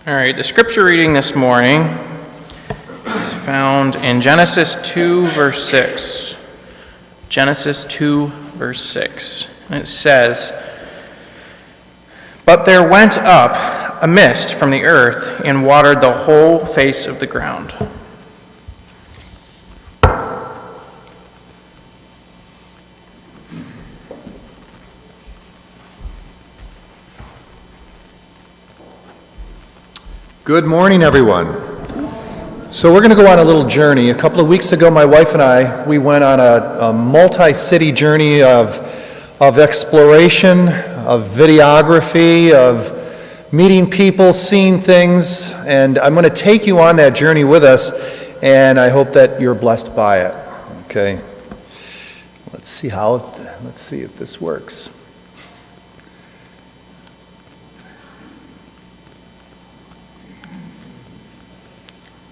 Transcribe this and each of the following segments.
All right, the scripture reading this morning is found in Genesis 2, verse 6. Genesis 2, verse 6. And it says, "But there went up a mist from the earth and watered the whole face of the ground." Good morning, everyone. So we're going to go on a little journey. A couple of weeks ago, my wife and I, we went on a multi-city journey of exploration, of videography, of meeting people, seeing things, and I'm going to take you on that journey with us, and I hope that you're blessed by it. Okay. Let's see if this works.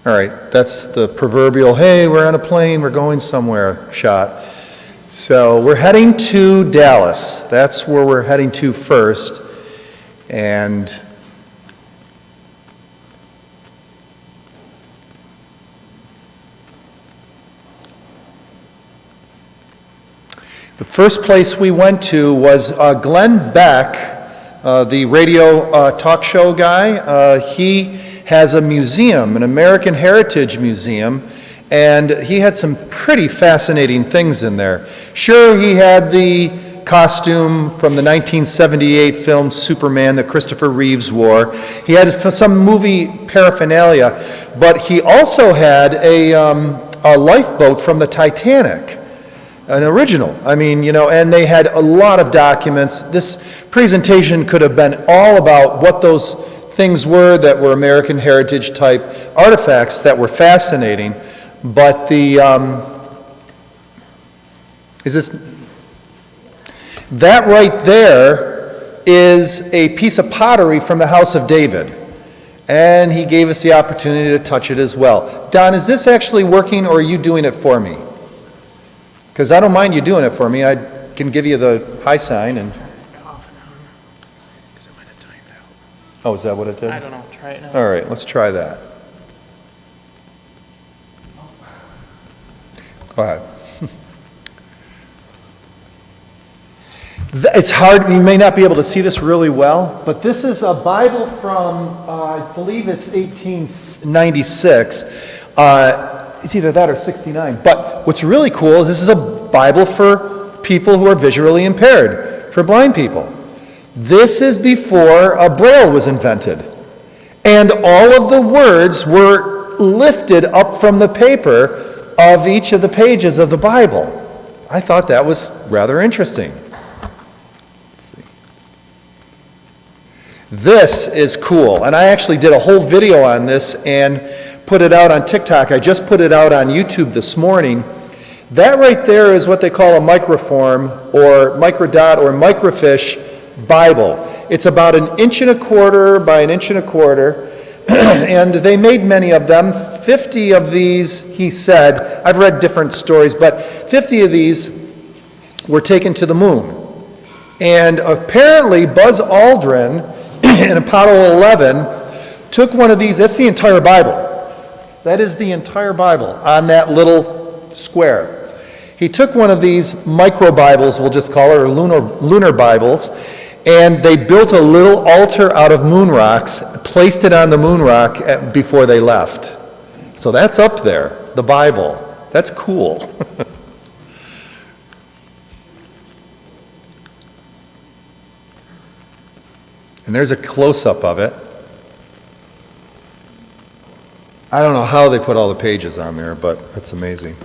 All right, that's the proverbial, hey, we're on a plane, we're going somewhere shot. So we're heading to Dallas. That's where we're heading to first. And the first place we went to was Glenn Beck, the radio talk show guy. He has a museum, an American Heritage Museum, and he had some pretty fascinating things in there. Sure, he had the costume from the 1978 film Superman that Christopher Reeves wore. He had some movie paraphernalia, but he also had a lifeboat from the Titanic, an original. I mean, and they had a lot of documents. This presentation could have been all about what those things were that were American Heritage type artifacts that were fascinating, but that right there is a piece of pottery from the house of David, and he gave us the opportunity to touch it as well. Don, is this actually working, or are you doing it for me? Because I don't mind you doing it for me. I can give you the high sign and. Oh, is that what it did? I don't know. Try it now. All right, let's try that. Go ahead. It's hard, you may not be able to see this really well, but this is a Bible from, I believe it's 1896. It's either that or 69. But what's really cool is this is a Bible for people who are visually impaired, for blind people. This is before Braille was invented. And all of the words were lifted up from the paper of each of the pages of the Bible. I thought that was rather interesting. Let's see. This is cool. And I actually did a whole video on this and put it out on TikTok. I just put it out on YouTube this morning. That right there is what they call a microform or microdot or microfiche Bible. It's about 1.25 inches by 1.25 inches, and they made many of them. 50 of these, he said, I've read different stories, but 50 of these were taken to the moon. And apparently Buzz Aldrin in Apollo 11 took one of these. That's the entire Bible. That is the entire Bible on that little square. He took one of these micro Bibles, we'll just call it, or lunar Bibles, and they built a little altar out of moon rocks, placed it on the moon rock before they left. So that's up there, the Bible. That's cool. And there's a close-up of it. I don't know how they put all the pages on there, but that's amazing.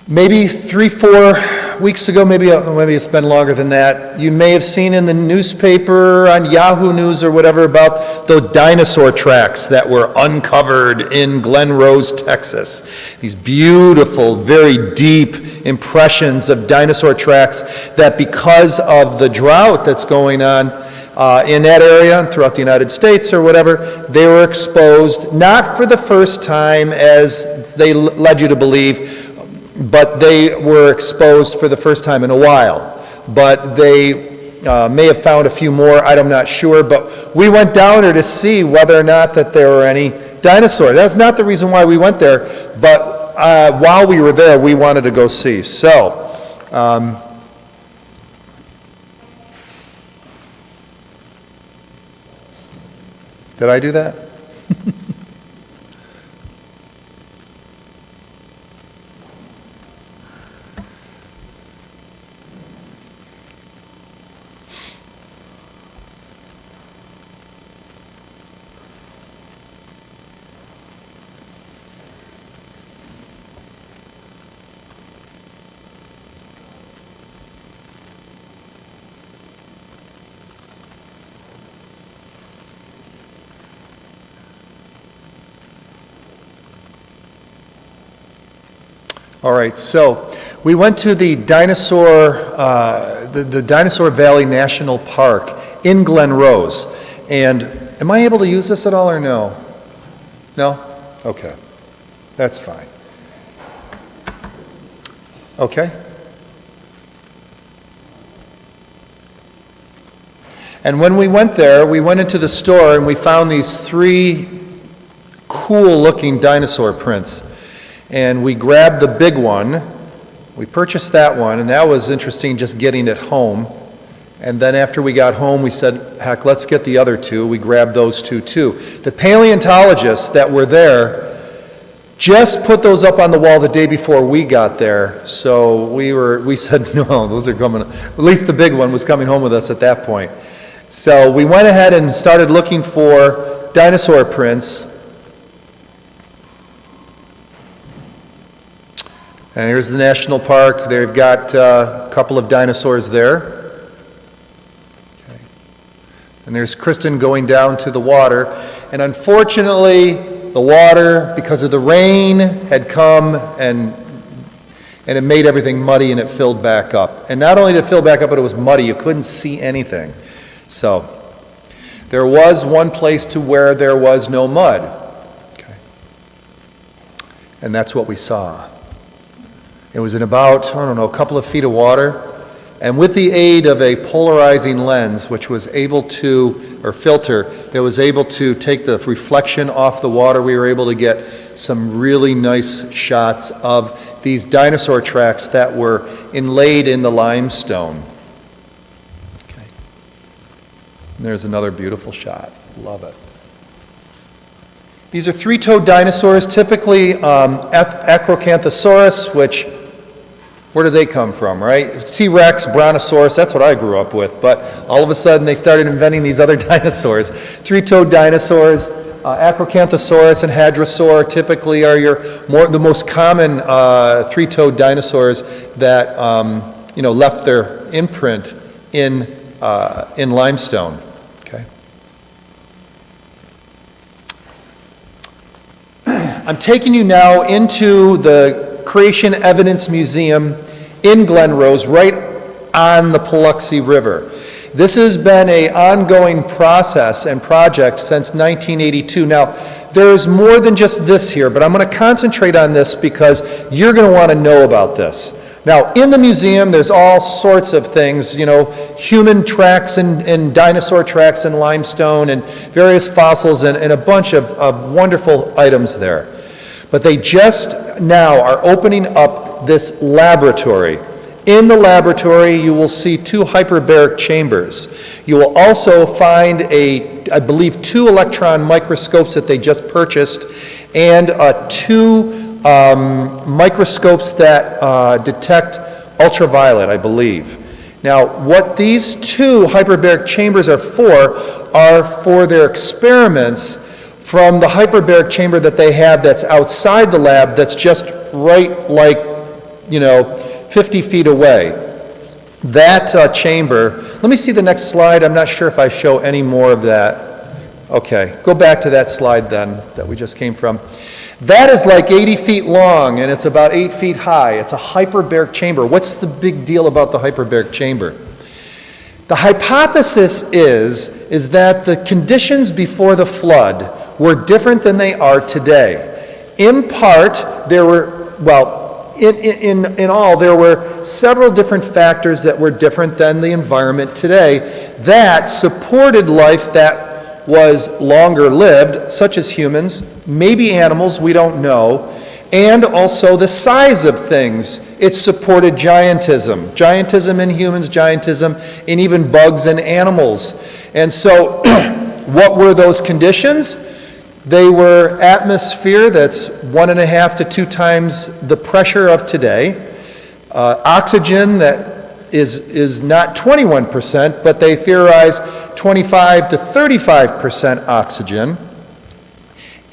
Maybe 3-4 weeks ago, maybe it's been longer than that, you may have seen in the newspaper, on Yahoo News or whatever, about the dinosaur tracks that were uncovered in Glen Rose, Texas. These beautiful, very deep impressions of dinosaur tracks that, because of the drought that's going on in that area and throughout the United States or whatever, they were exposed, not for the first time as they led you to believe, but they were exposed for the first time in a while. but they may have found a few more, I'm not sure, but we went down there to see whether or not that there were any dinosaurs. That's not the reason why we went there, but while we were there, we wanted to go see. So, did I do that? All right, so we went to the the Dinosaur Valley National Park in Glen Rose. And am I able to use this at all or no? No? Okay, that's fine. Okay. And when we went there, we went into the store and we found these 3 cool-looking dinosaur prints. And we grabbed the big one, we purchased that one, and that was interesting just getting it home. And then after we got home, we said, heck, let's get the other 2. We grabbed those 2 too. The paleontologists that were there just put those up on the wall the day before we got there. So we said, no, those are coming, at least the big one was coming home with us at that point. So we went ahead and started looking for dinosaur prints. And here's the national park. They've got a couple of dinosaurs there. Okay. And there's Kristen going down to the water. And unfortunately, the water, because of the rain, had come and it made everything muddy and it filled back up. And not only did it fill back up, but it was muddy. You couldn't see anything. So there was one place to where there was no mud. Okay. And that's what we saw. It was in about, I don't know, a couple of feet of water. And with the aid of a polarizing lens, which was able to, or filter, that was able to take the reflection off the water, we were able to get some really nice shots of these dinosaur tracks that were inlaid in the limestone. Okay. And there's another beautiful shot. Love it. These are 3-toed dinosaurs, typically Acrocanthosaurus, which, where do they come from, right? T-Rex, Brontosaurus, that's what I grew up with. But all of a sudden, they started inventing these other dinosaurs. 3-toed dinosaurs, Acrocanthosaurus and Hadrosaur typically are the most common 3-toed dinosaurs that left their imprint in limestone. Okay. I'm taking you now into the Creation Evidence Museum in Glen Rose, right on the Paluxy River. This has been an ongoing process and project since 1982. Now, there is more than just this here, but I'm going to concentrate on this because you're going to want to know about this. Now, in the museum, there's all sorts of things, human tracks and dinosaur tracks in limestone and various fossils and a bunch of wonderful items there. But they just now are opening up this laboratory. In the laboratory, you will see 2 hyperbaric chambers. You will also find I believe 2 electron microscopes that they just purchased and 2 microscopes that detect ultraviolet, I believe. Now, what these 2 hyperbaric chambers are for their experiments from the hyperbaric chamber that they have that's outside the lab that's just right 50 feet away. That chamber, let me see the next slide. I'm not sure if I show any more of that. Okay, go back to that slide then that we just came from. That is like 80 feet long and it's about 8 feet high. It's a hyperbaric chamber. What's the big deal about the hyperbaric chamber? The hypothesis is that the conditions before the flood were different than they are today. In part, in all, there were several different factors that were different than the environment today that supported life that was longer lived, such as humans, maybe animals, we don't know, and also the size of things. It supported giantism. Giantism in humans, giantism in even bugs and animals. And so, what were those conditions? They were atmosphere that's 1.5 to 2 times the pressure of today. Oxygen that is not 21%, but they theorize 25 to 35% oxygen.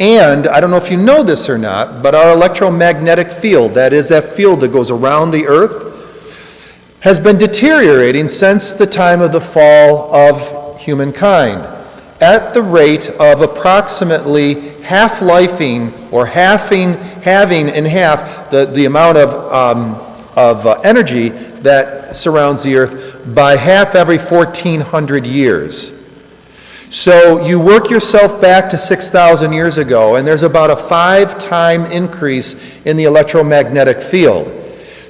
And, I don't know if you know this or not, but our electromagnetic field, that is that field that goes around the Earth, has been deteriorating since the time of the fall of humankind at the rate of approximately half-lifing or having in half the amount of energy that surrounds the Earth by half every 1,400 years. So you work yourself back to 6,000 years ago, and there's about a 5-time increase in the electromagnetic field.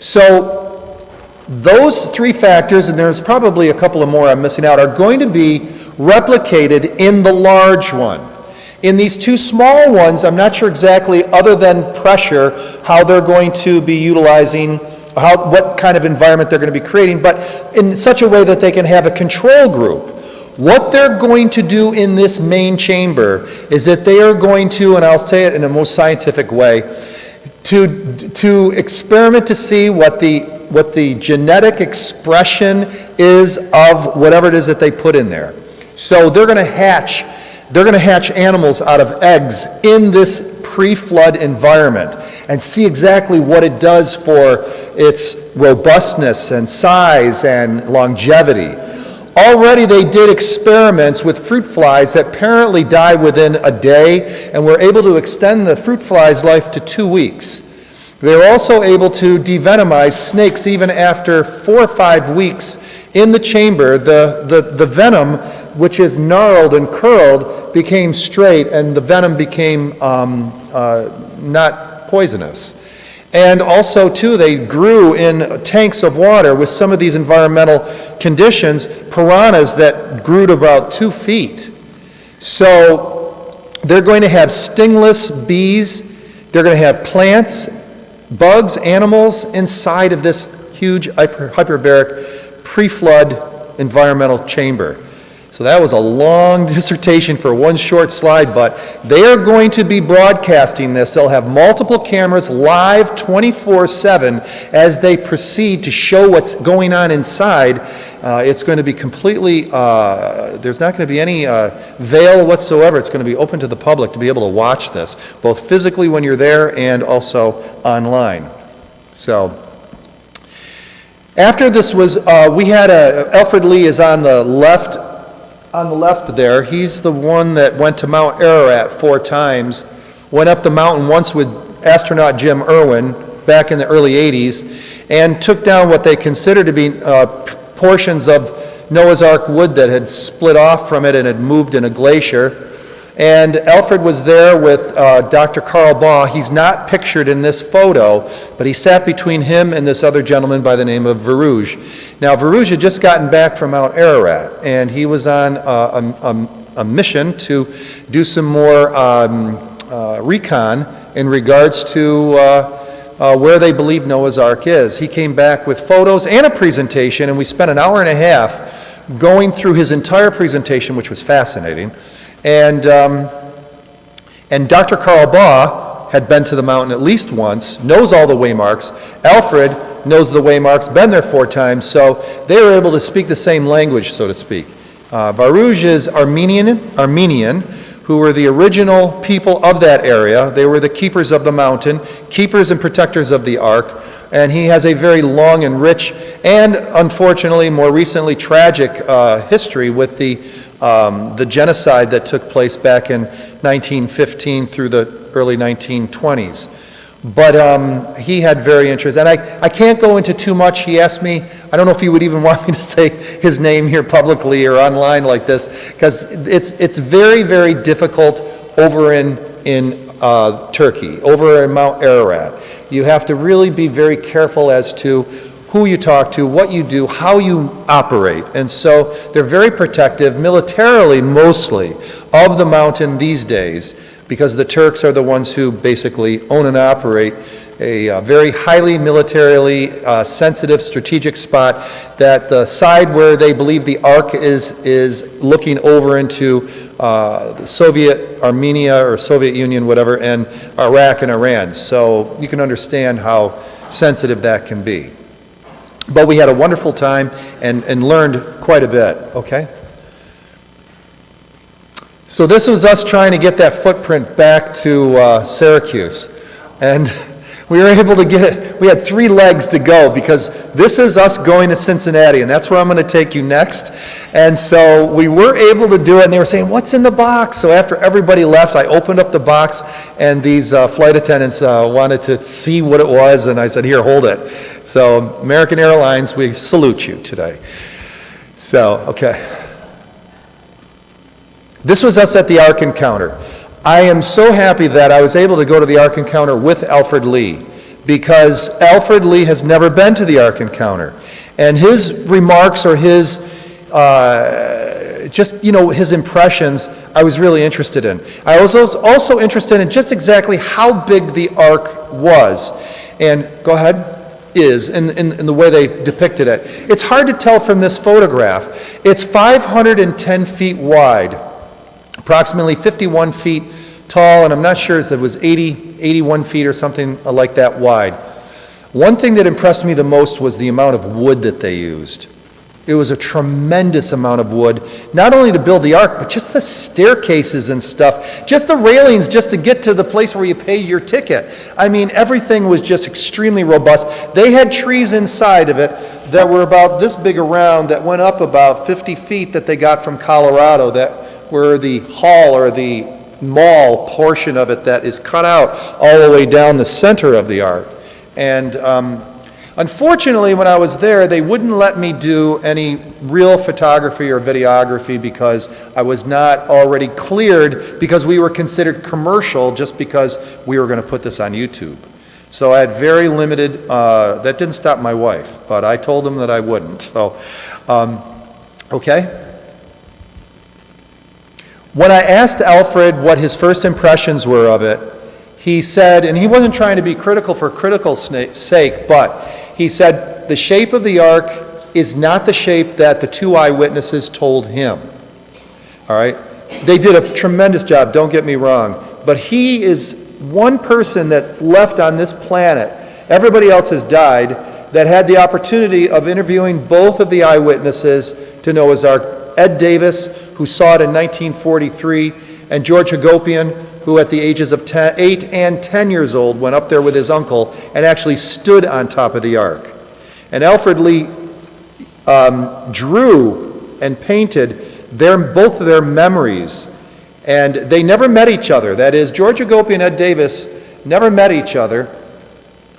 So those 3 factors, and there's probably a couple of more I'm missing out, are going to be replicated in the large one. In these 2 small ones, I'm not sure exactly, other than pressure, how they're going to be utilizing, what kind of environment they're going to be creating, but in such a way that they can have a control group. What they're going to do in this main chamber is that they are going to, and I'll say it in the most scientific way, to experiment to see what the genetic expression is of whatever it is that they put in there. So they're going to hatch animals out of eggs in this pre-flood environment and see exactly what it does for its robustness and size and longevity. Already they did experiments with fruit flies that apparently die within a day and were able to extend the fruit fly's life to 2 weeks. They were also able to devenomize snakes even after 4 or 5 weeks in the chamber. The venom, which is gnarled and curled, became straight, and the venom became not poisonous. And also, too, they grew in tanks of water with some of these environmental conditions, piranhas that grew to about 2 feet. So they're going to have stingless bees. They're going to have plants, bugs, animals inside of this huge hyperbaric pre-flood environmental chamber. So that was a long dissertation for one short slide, but they are going to be broadcasting this. They'll have multiple cameras live 24/7 as they proceed to show what's going on inside. It's going to be completely, there's not going to be any veil whatsoever. It's going to be open to the public to be able to watch this, both physically when you're there and also online. So after this was, we had Alfred Lee is on the left there. He's the one that went to Mount Ararat 4 times, went up the mountain once with astronaut Jim Irwin back in the early 80s, and took down what they consider to be portions of Noah's Ark wood that had split off from it and had moved in a glacier. And Alfred was there with Dr. Carl Baugh. He's not pictured in this photo, but he sat between him and this other gentleman by the name of Verouge. Now, Verouge had just gotten back from Mount Ararat, and he was on a mission to do some more recon in regards to where they believe Noah's Ark is. He came back with photos and a presentation, and we spent an hour and a half going through his entire presentation, which was fascinating. And Dr. Carl Baugh had been to the mountain at least once, knows all the waymarks. Alfred knows the waymarks, been there 4 times, so they were able to speak the same language, so to speak. Verouge is Armenian, who were the original people of that area. They were the keepers of the mountain, keepers and protectors of the Ark, and he has a very long and rich and, unfortunately, more recently tragic history with the genocide that took place back in 1915 through the early 1920s. But he had very interest, and I can't go into too much. He asked me, I don't know if he would even want me to say his name here publicly or online like this, because it's very, very difficult over in Turkey, over in Mount Ararat. You have to really be very careful as to who you talk to, what you do, how you operate. And so they're very protective, militarily mostly, of the mountain these days, because the Turks are the ones who basically own and operate a very highly militarily sensitive strategic spot, that the side where they believe the Ark is looking over into the Soviet Armenia or Soviet Union, whatever, and Iraq and Iran. So you can understand how sensitive that can be. But we had a wonderful time and learned quite a bit, okay? So this was us trying to get that footprint back to Syracuse. And we were able to get it. We had 3 legs to go, because this is us going to Cincinnati, and that's where I'm going to take you next. And so we were able to do it, and they were saying, "What's in the box?" So after everybody left, I opened up the box, and these flight attendants wanted to see what it was, and I said, "Here, hold it." So American Airlines, we salute you today. So, okay. This was us at the Ark Encounter. I am so happy that I was able to go to the Ark Encounter with Alfred Lee, because Alfred Lee has never been to the Ark Encounter. And his remarks, or his, his impressions, I was really interested in. I was also interested in just exactly how big the Ark was. And, go ahead. Is in the way they depicted it. It's hard to tell from this photograph. It's 510 feet wide, approximately 51 feet tall, and I'm not sure if it was 81 feet or something like that wide. One thing that impressed me the most was the amount of wood that they used. It was a tremendous amount of wood, not only to build the ark, but just the staircases and stuff, just the railings just to get to the place where you pay your ticket. I mean, everything was just extremely robust. They had trees inside of it that were about this big around, that went up about 50 feet, that they got from Colorado, that were the hall or the mall portion of it that is cut out all the way down the center of the ark. And unfortunately, when I was there, they wouldn't let me do any real photography or videography, because I was not already cleared, because we were considered commercial just because we were going to put this on YouTube. So I had very limited, that didn't stop my wife, but I told them that I wouldn't. So, okay. When I asked Alfred what his first impressions were of it, he said, and he wasn't trying to be critical for critical's sake, but he said the shape of the ark is not the shape that the 2 eyewitnesses told him. All right? They did a tremendous job, don't get me wrong, but he is one person that's left on this planet. Everybody else has died, that had the opportunity of interviewing both of the eyewitnesses to Noah's Ark. Ed Davis, who saw it in 1943, and George Hagopian, who at the ages of 8 and 10 years old went up there with his uncle and actually stood on top of the ark. And Alfred Lee drew and painted both of their memories, and they never met each other. That is, George Hagopian and Ed Davis never met each other.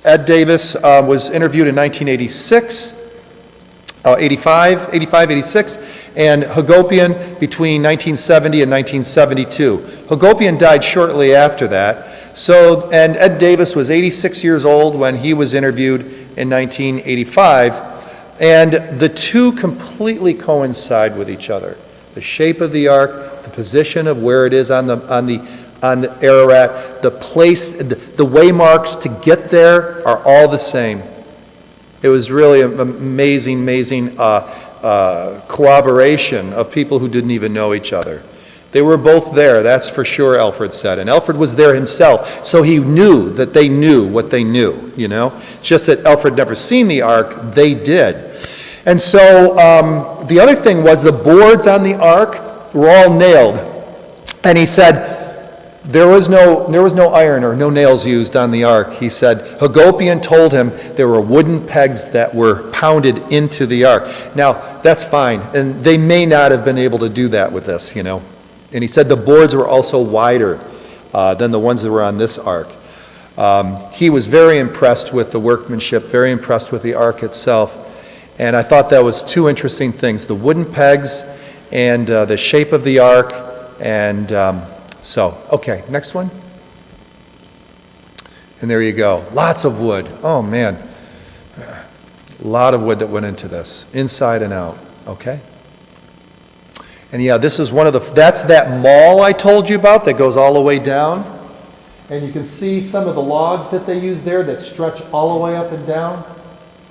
Ed Davis was interviewed in 1986, 86, and Hagopian between 1970 and 1972. Hagopian died shortly after that. So, and Ed Davis was 86 years old when he was interviewed in 1985, and the two completely coincide with each other. The shape of the ark, the position of where it is on the Ararat, the place, the waymarks to get there are all the same. It was really an amazing corroboration of people who didn't even know each other. They were both there, that's for sure, Alfred said. And Alfred was there himself, so he knew that they knew what they knew, you know? It's just that Alfred never seen the ark, they did. And so the other thing was the boards on the ark were all nailed. And he said, there was no iron or no nails used on the ark. He said Hagopian told him there were wooden pegs that were pounded into the ark. Now, that's fine, and they may not have been able to do that with this, you know. And he said the boards were also wider than the ones that were on this ark. He was very impressed with the workmanship, very impressed with the ark itself. And I thought that was two interesting things, the wooden pegs and the shape of the ark. And okay, next one. And there you go. Lots of wood. Oh, man. A lot of wood that went into this, inside and out. Okay? And yeah, this is that's that mall I told you about that goes all the way down. And you can see some of the logs that they use there that stretch all the way up and down.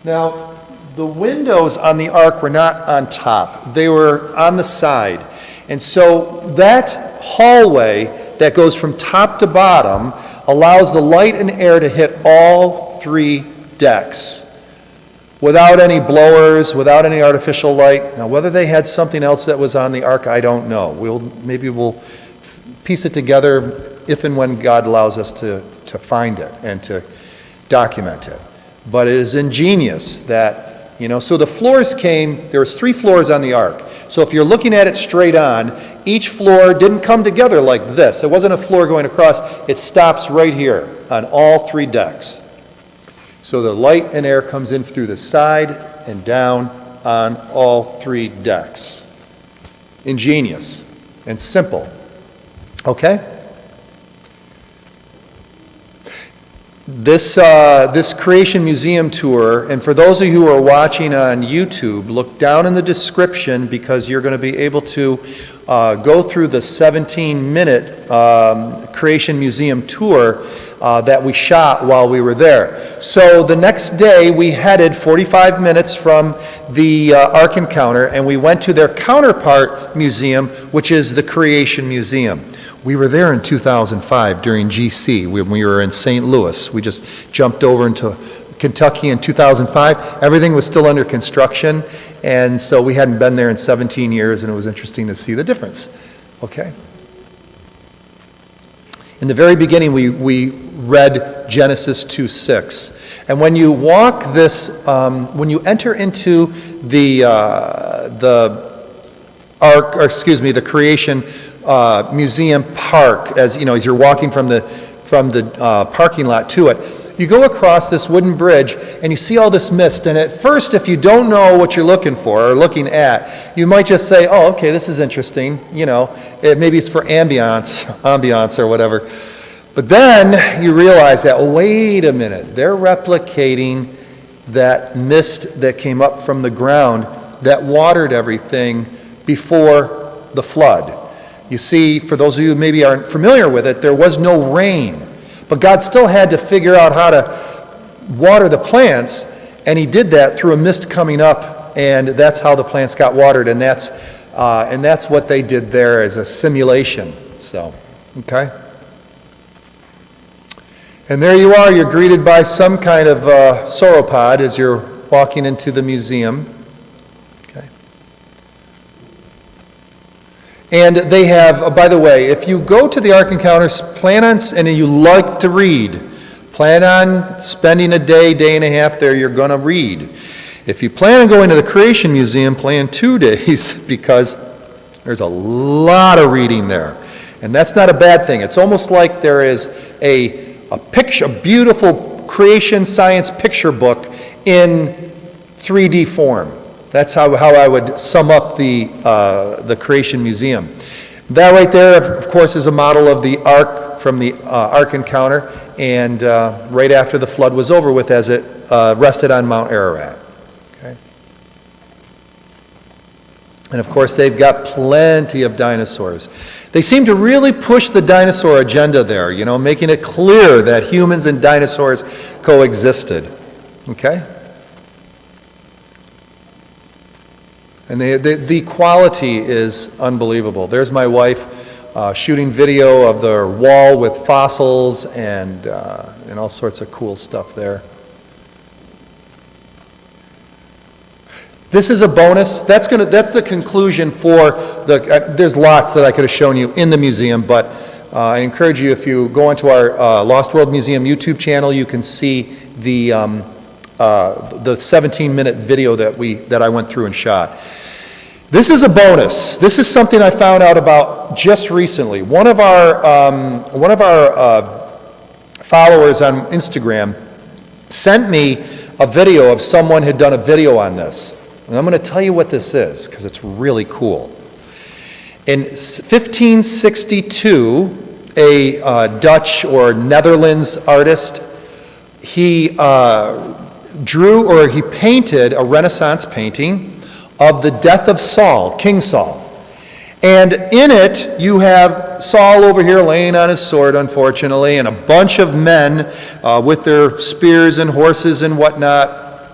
Now, the windows on the Ark were not on top. They were on the side. And so that hallway that goes from top to bottom allows the light and air to hit all 3 decks without any blowers, without any artificial light. Now, whether they had something else that was on the Ark, I don't know. Maybe we'll piece it together if and when God allows us to find it and to document it. But it is ingenious that, so the floors there was 3 floors on the Ark. So if you're looking at it straight on, each floor didn't come together like this. It wasn't a floor going across. It stops right here on all 3 decks. So the light and air comes in through the side and down on all 3 decks. Ingenious and simple. Okay? This Creation Museum tour, and for those of you who are watching on YouTube, look down in the description because you're going to be able to go through the 17-minute Creation Museum tour that we shot while we were there. So the next day we headed 45 minutes from the Ark Encounter and we went to their counterpart museum, which is the Creation Museum. We were there in 2005 during GC when we were in St. Louis. We just jumped over into Kentucky in 2005. Everything was still under construction, and so we hadn't been there in 17 years, and it was interesting to see the difference. Okay? In the very beginning, we read Genesis 2:6. And when you walk this, when you enter into the Creation Museum Park, as you're walking from the parking lot to it, you go across this wooden bridge and you see all this mist. And at first, if you don't know what you're looking for or looking at, you might just say, "Oh, okay, this is interesting." Maybe it's for ambiance or whatever. But then you realize that, oh, wait a minute, they're replicating that mist that came up from the ground that watered everything before the flood. You see, for those of you who maybe aren't familiar with it, there was no rain. But God still had to figure out how to water the plants, and he did that through a mist coming up, and that's how the plants got watered, and that's what they did there as a simulation. So, okay? And there you are, you're greeted by some kind of sauropod as you're walking into the museum. And they have, by the way, if you go to the Ark Encounters, and you like to read, plan on spending a day and a half there, you're going to read. If you plan on going to the Creation Museum, plan 2 days because there's a lot of reading there. And that's not a bad thing. It's almost like there is a beautiful creation science picture book in 3D form. That's how I would sum up the Creation Museum. That right there, of course, is a model of the Ark from the Ark Encounter, and right after the flood was over with as it rested on Mount Ararat. Okay? And of course, they've got plenty of dinosaurs. They seem to really push the dinosaur agenda there, making it clear that humans and dinosaurs coexisted. Okay? And the quality is unbelievable. There's my wife shooting video of their wall with fossils and all sorts of cool stuff there. This is a bonus. That's the conclusion for there's lots that I could have shown you in the museum, but I encourage you, if you go onto our Lost World Museum YouTube channel, you can see the 17-minute video that I went through and shot. This is a bonus. This is something I found out about just recently. One of our followers on Instagram sent me a video of someone had done a video on this. And I'm going to tell you what this is because it's really cool. In 1562, a Dutch or Netherlands artist he drew, or he painted a Renaissance painting of the death of Saul, King Saul. And in it, you have Saul over here laying on his sword, unfortunately, and a bunch of men with their spears and horses and whatnot.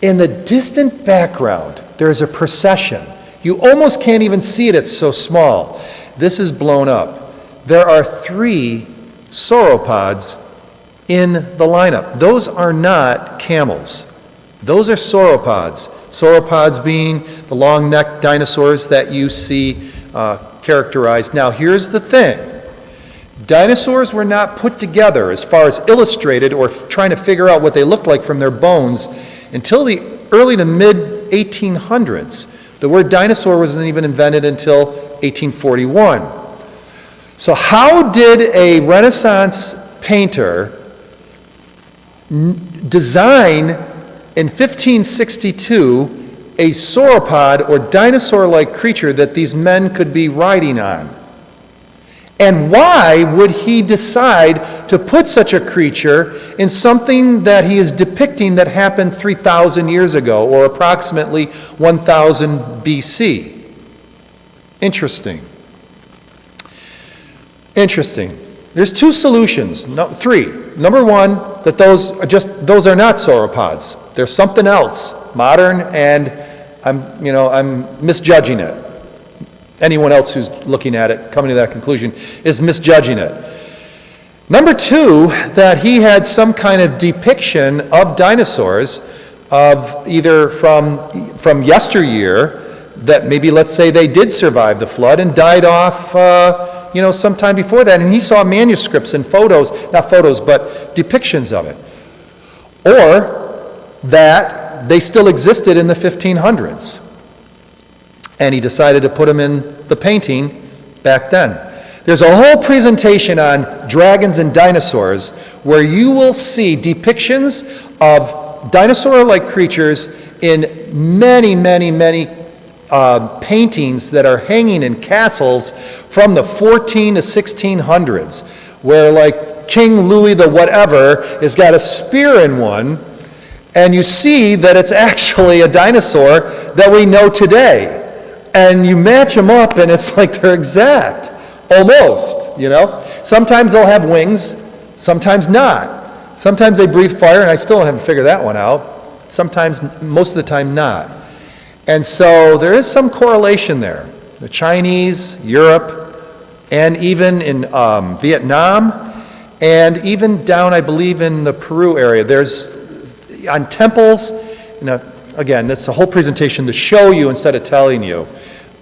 In the distant background, there's a procession. You almost can't even see it, it's so small. This is blown up. There are 3 sauropods in the lineup. Those are not camels. Those are sauropods. Sauropods being the long-necked dinosaurs that you see characterized. Now, here's the thing. Dinosaurs were not put together as far as illustrated or trying to figure out what they looked like from their bones until the early to mid-1800s. The word dinosaur wasn't even invented until 1841. So how did a Renaissance painter design in 1562 a sauropod or dinosaur-like creature that these men could be riding on? And why would he decide to put such a creature in something that he is depicting that happened 3,000 years ago, or approximately 1000 BC? Interesting. There's 2 solutions, 3. Number 1, that those are not sauropods. They're something else, modern, and I'm misjudging it. Anyone else who's looking at it, coming to that conclusion, is misjudging it. Number 2, that he had some kind of depiction of dinosaurs, of either from yesteryear, that maybe, let's say, they did survive the flood and died off, sometime before that, and he saw manuscripts and photos, not photos, but depictions of it. Or that they still existed in the 1500s. And he decided to put them in the painting back then. There's a whole presentation on dragons and dinosaurs where you will see depictions of dinosaur-like creatures in many, many, many paintings that are hanging in castles from the 14 to 1600s, where like King Louis the whatever has got a spear in one, and you see that it's actually a dinosaur that we know today. And you match them up, and it's like they're exact, almost, Sometimes they'll have wings, sometimes not. Sometimes they breathe fire, and I still haven't figured that one out. Sometimes, most of the time, not. And so there is some correlation there. The Chinese, Europe, and even in Vietnam, and even down, I believe, in the Peru area. There's, on temples, again, that's the whole presentation to show you instead of telling you.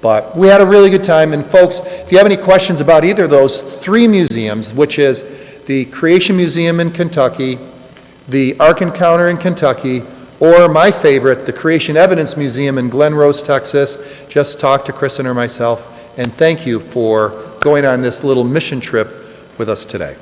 But we had a really good time. And folks, if you have any questions about either of those 3 museums, which is the Creation Museum in Kentucky, the Ark Encounter in Kentucky, or my favorite, the Creation Evidence Museum in Glen Rose, Texas, just talk to Kristen or myself. And thank you for going on this little mission trip with us today.